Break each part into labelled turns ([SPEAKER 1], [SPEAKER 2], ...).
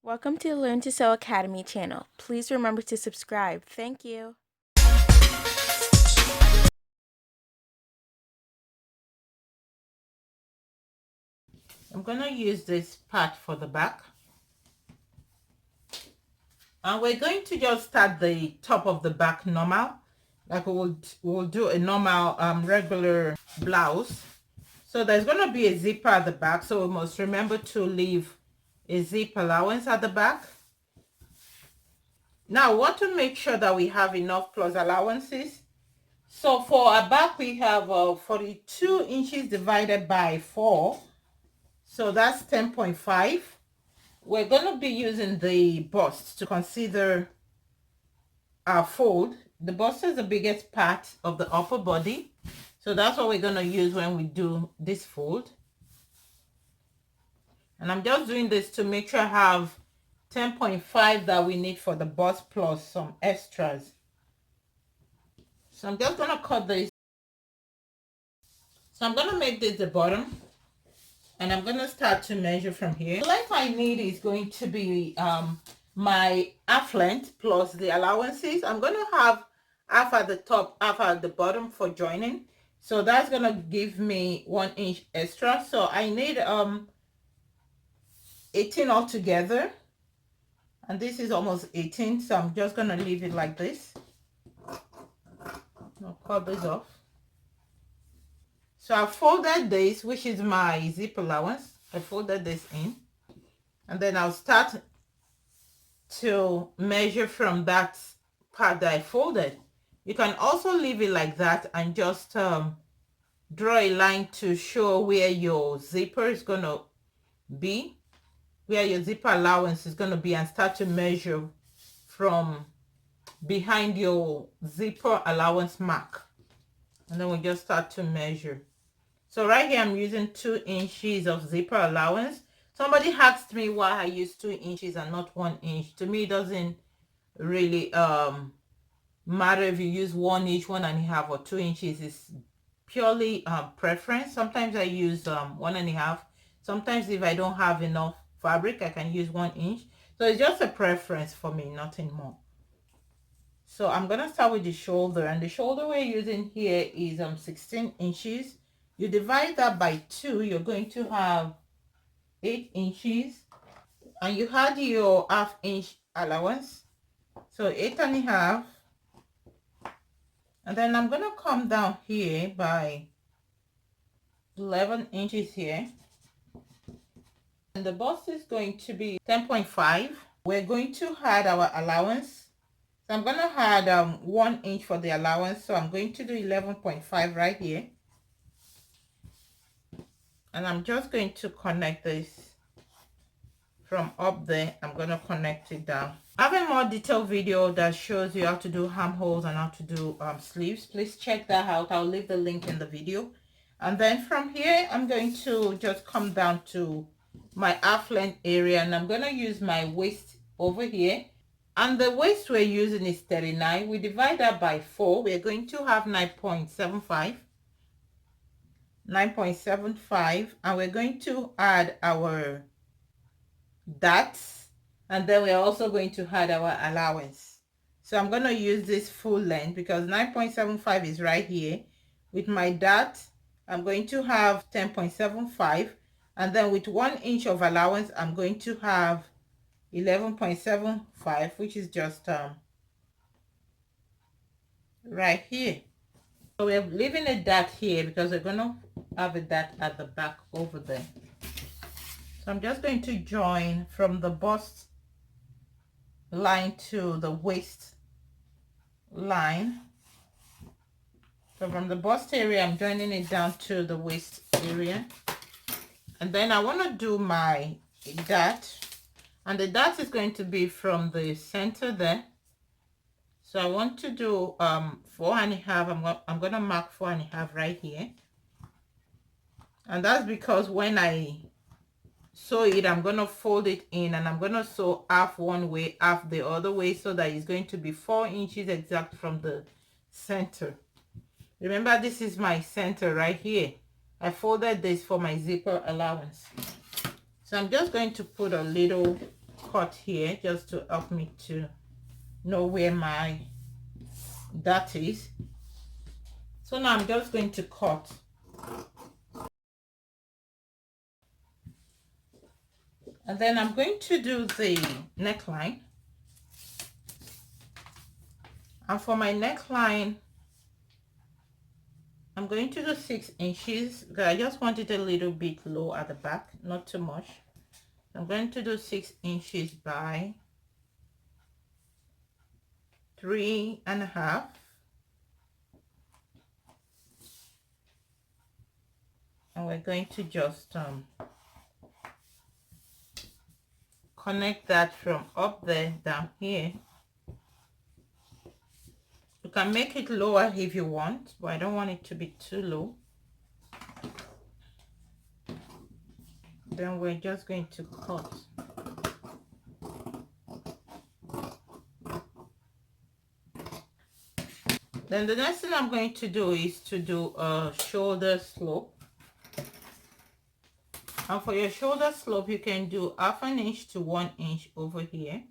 [SPEAKER 1] Welcome to the Learn to Sew Academy channel. Please remember to subscribe. Thank you.
[SPEAKER 2] I'm going to use this part for the back. And we're going to just start the top of the back normal. Like we'll do a normal regular blouse. So there's going to be a zipper at the back. So we must remember to leave a zip allowance at the back. Now we want to make sure that we have enough plus allowances. So for our back we have 42 inches divided by 4. So that's 10.5. We're going to be using the bust to consider our fold. The bust is the biggest part of the upper body. So that's what we're going to use when we do this fold. And I'm just doing this to make sure I have 10.5 that we need for the bust plus some extras. So I'm just going to cut this. So I'm going to make this the bottom. And I'm going to start to measure from here. The length I need is going to be my half length plus the allowances. I'm going to have half at the top, half at the bottom for joining. So that's going to give me 1 inch extra. So I need 18 altogether. And this is almost 18. So I'm just going to leave it like this. I'll cut this off. So I folded this, which is my zip allowance. I folded this in. And then I'll start to measure from that part that I folded. You can also leave it like that and just draw a line to show where your zipper is going to be, where your zipper allowance is going to be, and start to measure from behind your zipper allowance mark. And then we just start to measure. So right here, I'm using 2 inches of zipper allowance. Somebody asked me why I use 2 inches and not 1 inch. To me, it doesn't really matter if you use 1 inch, 1.5, or 2 inches. It's purely preference. Sometimes I use 1.5. Sometimes if I don't have enough fabric, I can use 1 inch. So it's just a preference for me, nothing more. So I'm going to start with the shoulder. And the shoulder we're using here is 16 inches. You divide that by 2, you're going to have 8 inches. And you had your half inch allowance. So 8.5. And then I'm going to come down here by 11 inches here. And the bust is going to be 10.5. We're going to add our allowance. So I'm going to add 1 inch for the allowance. So I'm going to do 11.5 right here. And I'm just going to connect this from up there. I'm going to connect it down. I have a more detailed video that shows you how to do armholes and how to do sleeves. Please check that out. I'll leave the link in the video. And then from here, I'm going to just come down to my half length area, and I'm going to use my waist over here. And the waist we're using is 39. We divide that by 4. We're going to have 9.75. 9.75, and we're going to add our dots, and then we're also going to add our allowance. So I'm going to use this full length because 9.75 is right here. With my dot, I'm going to have 10.75, and then with 1 inch of allowance, I'm going to have 11.75, which is just right here. So we're leaving a dot here because we're going to have a dot at the back over there. So I'm just going to join from the bust line to the waist line. So from the bust area, I'm joining it down to the waist area. And then I want to do my dot. And the dot is going to be from the center there. So I want to do 4.5. I'm going to mark 4.5 right here. And that's because when I sew it, I'm going to fold it in, and I'm going to sew half one way, half the other way, so that it's going to be 4 inches exact from the center. Remember, this is my center right here. I folded this for my zipper allowance. So I'm just going to put a little cut here just to help me to know where my dart is. So now I'm just going to cut. And then I'm going to do the neckline. And for my neckline, I'm going to do 6 inches because I just want it a little bit low at the back, not too much. I'm going to do 6 inches by 3.5. And we're going to just connect that from up there down here. You can make it lower if you want, but I don't want it to be too low. Then we're just going to cut. Then the next thing I'm going to do is to do a shoulder slope. And for your shoulder slope, you can do 1/2 inch to 1 inch over here.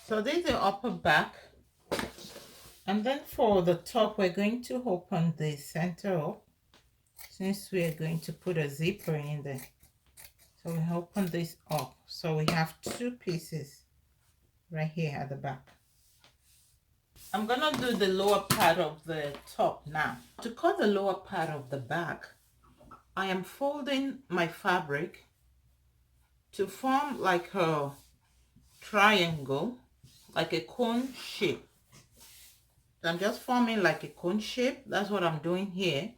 [SPEAKER 2] So this is the upper back. And then for the top, we're going to open the center up, since we are going to put a zipper in there. So we open this up. So we have 2 pieces right here at the back. I'm gonna do the lower part of the top now. To cut the lower part of the back, I am folding my fabric to form like a triangle, like a cone shape. So I'm just forming like a cone shape. That's what I'm doing here.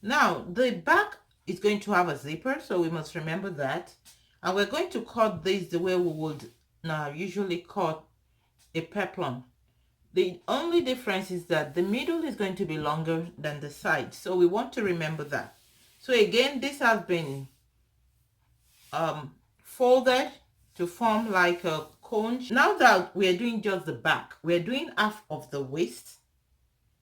[SPEAKER 2] Now the back is going to have a zipper, so we must remember that. And we're going to cut this the way we would usually cut a peplum. The only difference is that the middle is going to be longer than the side, so we want to remember that. So again, this has been folded to form like a cone. Now that we're doing just the back, we're doing half of the waist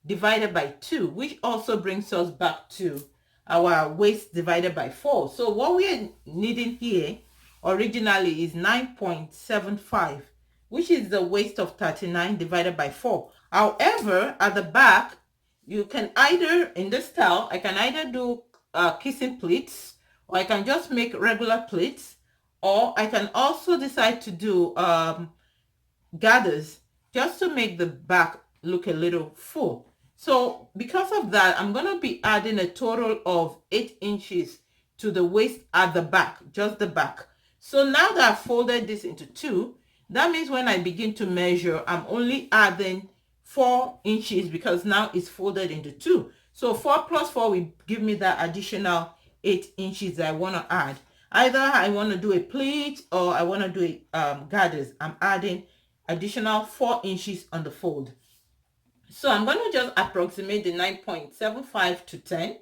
[SPEAKER 2] divided by 2, which also brings us back to our waist divided by 4. So what we're needing here originally is 9.75, which is the waist of 39 divided by 4. However, at the back, you can either, in this style, I can either do kissing pleats, or I can just make regular pleats, or I can also decide to do gathers just to make the back look a little full. So because of that, I'm going to be adding a total of 8 inches to the waist at the back, just the back. So now that I've folded this into 2, that means when I begin to measure, I'm only adding 4 inches because now it's folded into 2. So 4 plus 4 will give me that additional 8 inches that I want to add. Either I want to do a pleat or I want to do a gathers. I'm adding additional 4 inches on the fold. So I'm going to just approximate the 9.75 to 10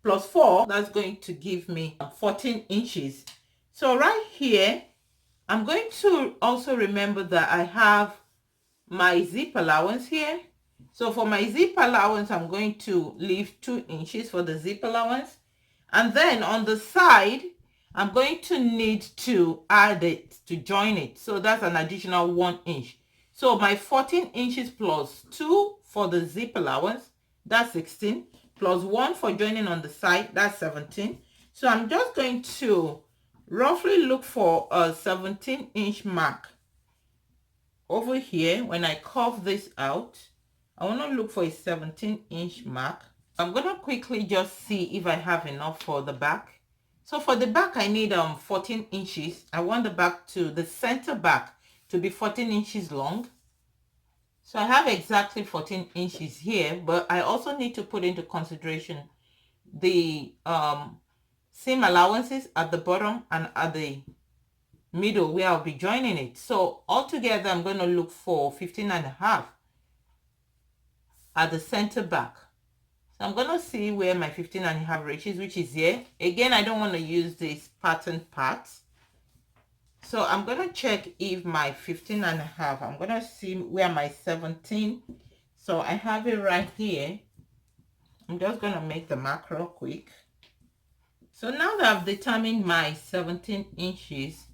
[SPEAKER 2] plus 4. That's going to give me 14 inches. So right here, I'm going to also remember that I have my zip allowance here. So for my zip allowance, I'm going to leave 2 inches for the zip allowance. And then on the side, I'm going to need to add it to join it. So that's an additional 1 inch. So my 14 inches plus 2 for the zip allowance, that's 16, plus 1 for joining on the side, that's 17. So I'm just going to roughly look for a 17-inch mark over here. When I curve this out, I want to look for a 17-inch mark. I'm going to quickly just see if I have enough for the back. So for the back, I need 14 inches. I want the back to, the center back to be 14 inches long. So I have exactly 14 inches here, but I also need to put into consideration the seam allowances at the bottom and at the middle where I'll be joining it. So altogether, I'm going to look for 15.5 at the center back. So I'm going to see where my 15.5 reaches, which is here. Again, I don't want to use this pattern part. So I'm gonna check if my 15 and a half, I'm gonna see where my 17. So I have it right here. I'm just gonna make the mark real quick. So now that I've determined my 17 inches,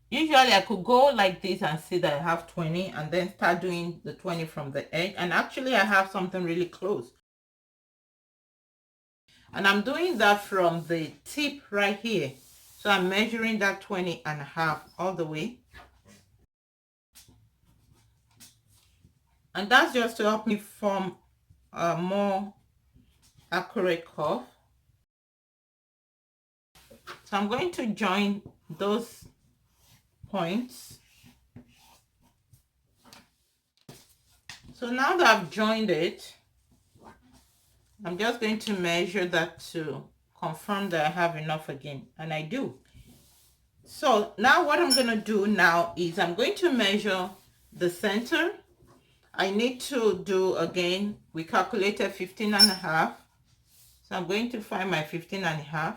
[SPEAKER 2] usually I could go like this and see that I have 20 and then start doing the 20 from the edge. And actually I have something really close. And I'm doing that from the tip right here. So I'm measuring that 20 and a half all the way. And that's just to help me form a more accurate curve. So I'm going to join those points. So now that I've joined it, I'm just going to measure that to confirm that I have enough again, and I do. So now what I'm going to do now is I'm going to measure the center. I need to do, again, we calculated 15 and a half. So I'm going to find my 15 and a half.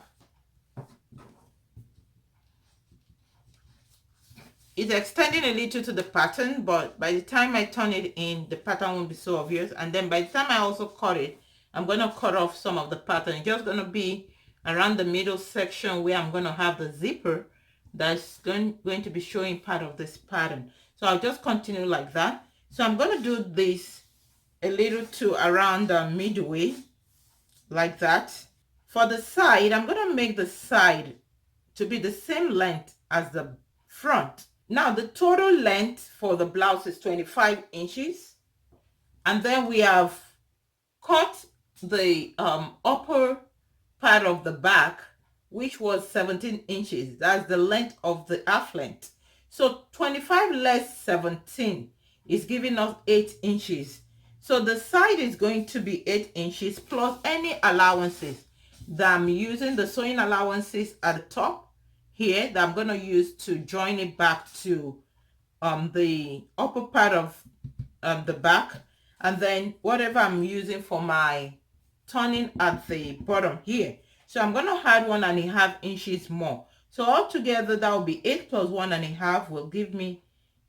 [SPEAKER 2] It's extending a little to the pattern, but by the time I turn it in, the pattern won't be so obvious. And then by the time I also cut it, I'm going to cut off some of the pattern. It's just going to be around the middle section where I'm going to have the zipper that's going to be showing part of this pattern. So I'll just continue like that. So I'm going to do this a little to around midway, like that. For the side, I'm going to make the side to be the same length as the front. Now the total length for the blouse is 25 inches. And then we have cut the upper part of the back, which was 17 inches. That's the length of the half length. So 25 less 17 is giving us 8 inches. So the side is going to be 8 inches plus any allowances that I'm using, the sewing allowances at the top here that I'm going to use to join it back to the upper part of the back, and then whatever I'm using for my turning at the bottom here. So I'm going to add 1.5 inches more. So altogether that will be 8 plus 1.5 will give me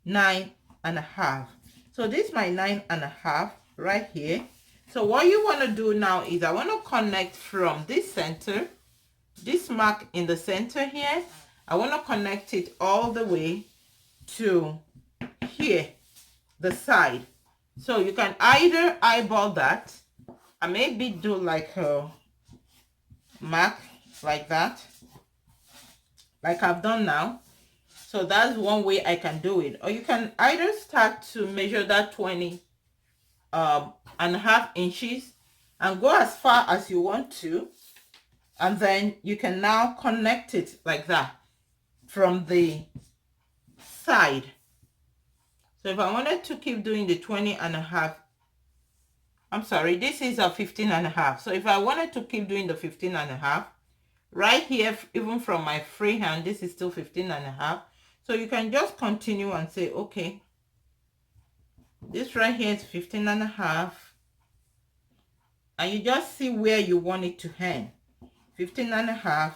[SPEAKER 2] 9.5. So this is my 9.5 right here. So what you want to do now is I want to connect from this center, this mark in the center here. I want to connect it all the way to here, the side. So you can either eyeball that, I maybe do like a mark like that, like I've done now. So that's one way I can do it. Or you can either start to measure that 20.5 inches and go as far as you want to, and then you can now connect it like that from the side. So if I wanted to keep doing the 20.5, I'm sorry, this is a 15.5. So if I wanted to keep doing the 15.5, right here, even from my free hand, this is still 15.5. So you can just continue and say, okay, this right here is 15.5. And you just see where you want it to end. 15.5.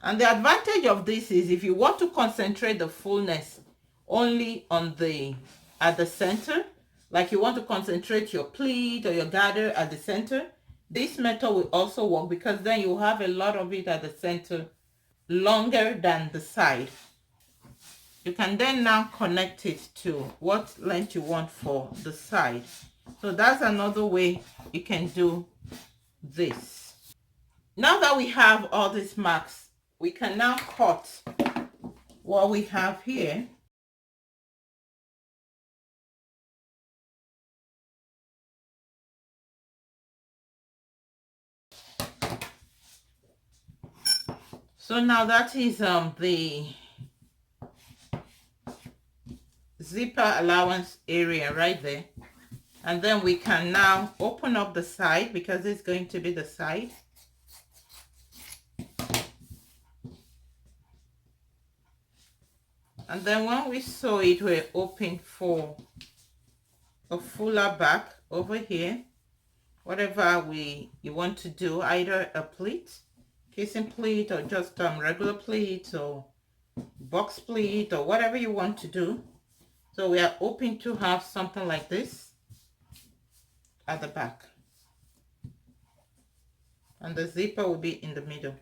[SPEAKER 2] And the advantage of this is if you want to concentrate the fullness only on at the center, like you want to concentrate your pleat or your garter at the center, this method will also work, because then you have a lot of it at the center longer than the side. You can then now connect it to what length you want for the side. So that's another way you can do this. Now that we have all these marks, we can now cut what we have here. So now that is the zipper allowance area right there. And then we can now open up the side, because it's going to be the side. And then when we sew it, we're open for a fuller back over here. Whatever you want to do, either a pleat, you casing pleat or just regular pleat or box pleat or whatever you want to do. So we are hoping to have something like this at the back, and the zipper will be in the middle.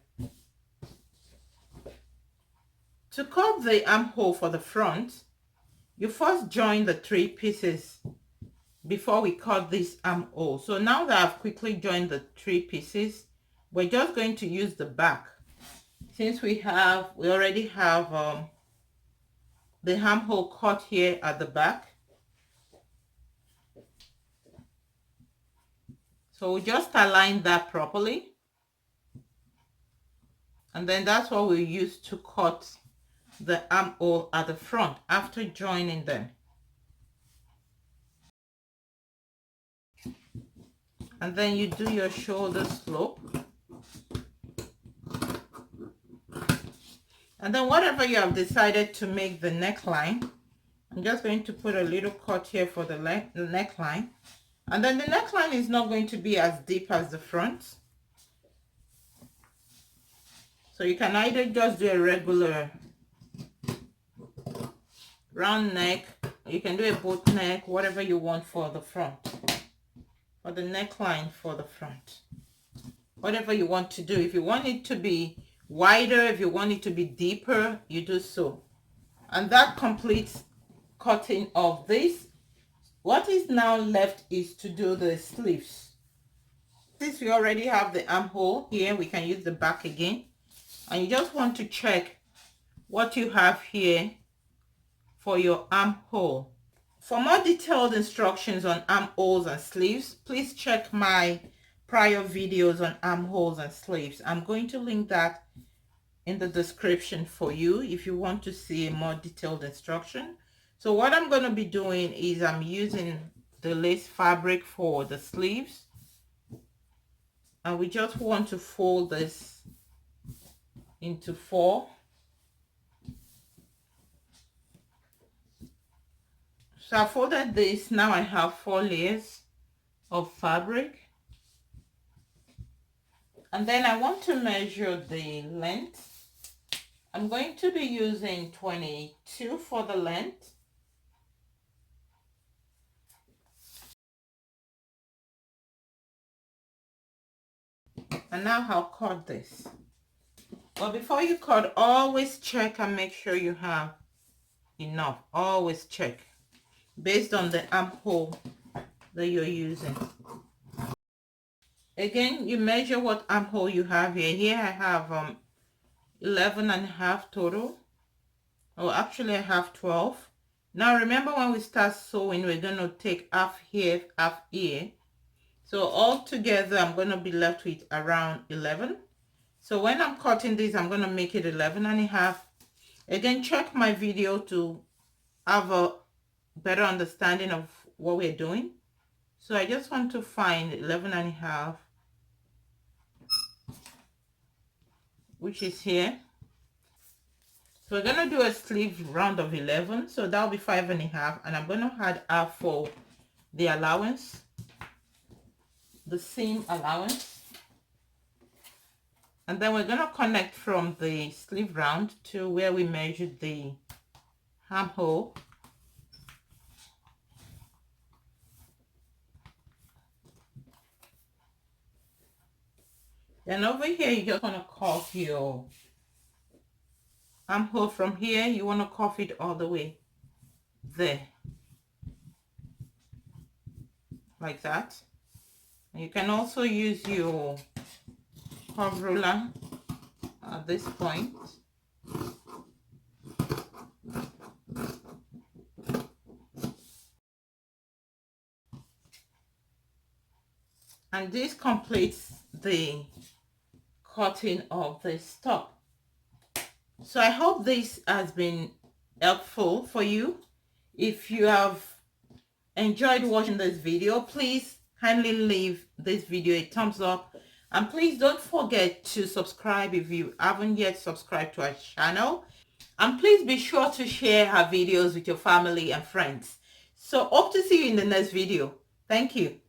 [SPEAKER 2] To cut the armhole for the front, you first join the 3 pieces before we cut this armhole. So now that I've quickly joined the 3 pieces, we're just going to use the back, since we already have the armhole cut here at the back. So we just align that properly, and then that's what we use to cut the armhole at the front after joining them. And then you do your shoulder slope, and then whatever you have decided to make the neckline, I'm just going to put a little cut here for the neckline. And then the neckline is not going to be as deep as the front, so you can either just do a regular round neck, or you can do a boat neck, whatever you want for the front, or the neckline for the front, whatever you want to do. If you want it to be wider, if you want it to be deeper, you do so. And that completes cutting of this. What is now left is to do the sleeves. Since we already have the armhole here, we can use the back again, and you just want to check what you have here for your armhole. For more detailed instructions on armholes and sleeves, please check my prior videos on armholes and sleeves. I'm going to link that in the description for you if you want to see a more detailed instruction. So what I'm going to be doing is I'm using the lace fabric for the sleeves, and we just want to fold this into 4. So I folded this. Now I have 4 layers of fabric, and then I want to measure the length. I'm going to be using 22 for the length. And now I'll cut this. But before you cut, always check and make sure you have enough. Always check based on the armhole that you're using. Again, you measure what armhole you have here. Here I have 11.5 total. Oh, actually I have 12. Now remember, when we start sewing, we're going to take half here, half here. So all together, I'm going to be left with around 11. So when I'm cutting this, I'm going to make it 11.5. Again, check my video to have a better understanding of what we're doing. So I just want to find 11.5, which is here. So we're going to do a sleeve round of 11. So that'll be 5.5. And I'm going to add half for the allowance, the seam allowance. And then we're going to connect from the sleeve round to where we measured the armhole. Then over here, you just want to cuff your armhole from here. You want to cuff it all the way there, like that. And you can also use your curve ruler at this point. And this completes the cutting of this top. So I hope this has been helpful for you. If you have enjoyed watching this video, please kindly leave this video a thumbs up, and please don't forget to subscribe if you haven't yet subscribed to our channel, and please be sure to share our videos with your family and friends. So hope to see you in the next video. Thank you.